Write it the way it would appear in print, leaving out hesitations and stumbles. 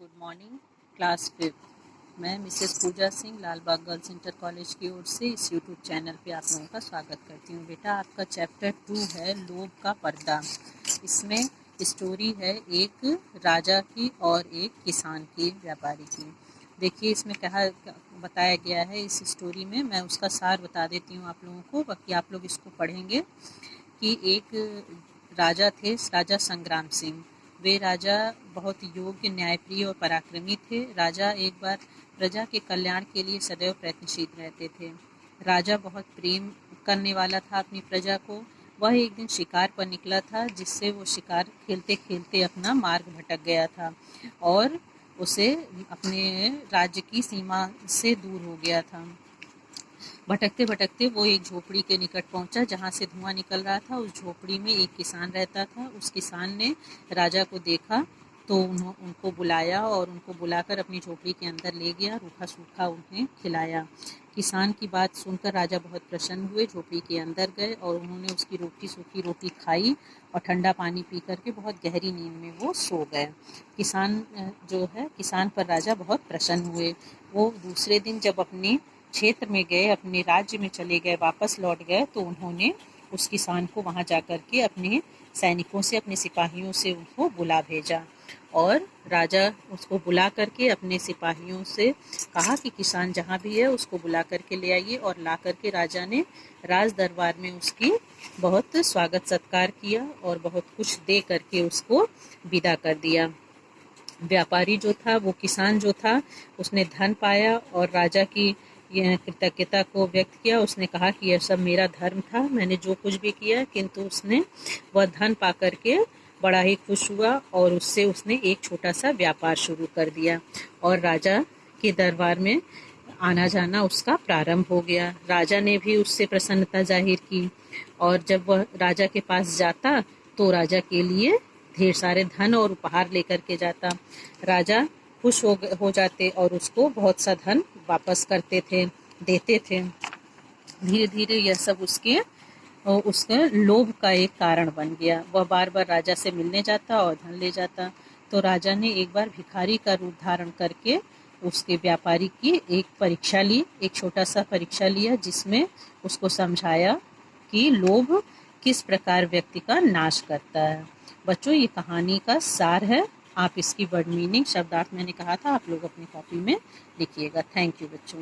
Good morning class 5। मैं Mrs Pooja Singh Lalbagh girls inter college की ओर से इस यूट्यूब चैनल पे आप लोगों का स्वागत करती हूँ। बेटा आपका चैप्टर 2 है लोभ का पर्दा। इसमें स्टोरी है एक राजा की और एक किसान की, व्यापारी की। देखिए इसमें क्या बताया गया है इस स्टोरी में, मैं उसका सार बता देती हूँ आप लोगों को, बाकी आप लोग इसको पढ़ेंगे। कि एक राजा थे, राजा संग्राम सिंह। वे राजा बहुत योग्य, न्यायप्रिय और पराक्रमी थे। राजा एक बार प्रजा के कल्याण के लिए सदैव प्रयत्नशील रहते थे। राजा बहुत प्रेम करने वाला था अपनी प्रजा को। वह एक दिन शिकार पर निकला था, जिससे वो शिकार खेलते खेलते अपना मार्ग भटक गया था और उसे अपने राज्य की सीमा से दूर हो गया था। भटकते भटकते वो एक झोपड़ी के निकट पहुंचा जहां से धुआं निकल रहा था। उस झोपड़ी में एक किसान रहता था। उस किसान ने राजा को देखा तो उनको बुलाया और उनको बुलाकर अपनी झोपड़ी के अंदर ले गया, रूखा सूखा उन्हें खिलाया। किसान की बात सुनकर राजा बहुत प्रसन्न हुए, झोपड़ी के अंदर गए और उन्होंने उसकी रूखी सूखी रोटी खाई और ठंडा पानी पी करके बहुत गहरी नींद में वो सो गए। किसान पर राजा बहुत प्रसन्न हुए। वो दूसरे दिन जब अपने क्षेत्र में गए, अपने राज्य में चले गए, वापस लौट गए, तो उन्होंने उस किसान को वहां जाकर के अपने सैनिकों से, अपने सिपाहियों से उनको बुला भेजा और राजा उसको बुला करके अपने सिपाहियों से कहा कि किसान जहाँ भी है उसको बुला करके ले आइए। और ला करके राजा ने राज दरबार में उसकी बहुत स्वागत सत्कार किया और बहुत कुछ दे करके उसको विदा कर दिया। व्यापारी जो था, वो किसान जो था, उसने धन पाया और राजा की यह कृतज्ञता को व्यक्त किया। उसने कहा कि यह सब मेरा धर्म था, मैंने जो कुछ भी किया, किंतु उसने वह धन पा करके बड़ा ही खुश हुआ और उससे उसने एक छोटा सा व्यापार शुरू कर दिया और राजा के दरबार में आना जाना उसका प्रारंभ हो गया। राजा ने भी उससे प्रसन्नता जाहिर की और जब वह राजा के पास जाता तो राजा के लिए ढेर सारे धन और उपहार लेकर के जाता। राजा खुश हो जाते और उसको बहुत सा धन वापस करते थे, देते थे। धीरे धीरे यह सब उसका लोभ का एक कारण बन गया। वह बार बार राजा से मिलने जाता और धन ले जाता। तो राजा ने एक बार भिखारी का रूप धारण करके उसके व्यापारी की एक परीक्षा ली, एक छोटा सा परीक्षा लिया, जिसमें उसको समझाया कि लोभ किस प्रकार व्यक्ति का नाश करता है। बच्चों, ये कहानी का सार है। आप इसकी वर्ड मीनिंग, शब्दार्थ मैंने कहा था, आप लोग अपनी कॉपी में लिखिएगा। थैंक यू बच्चों।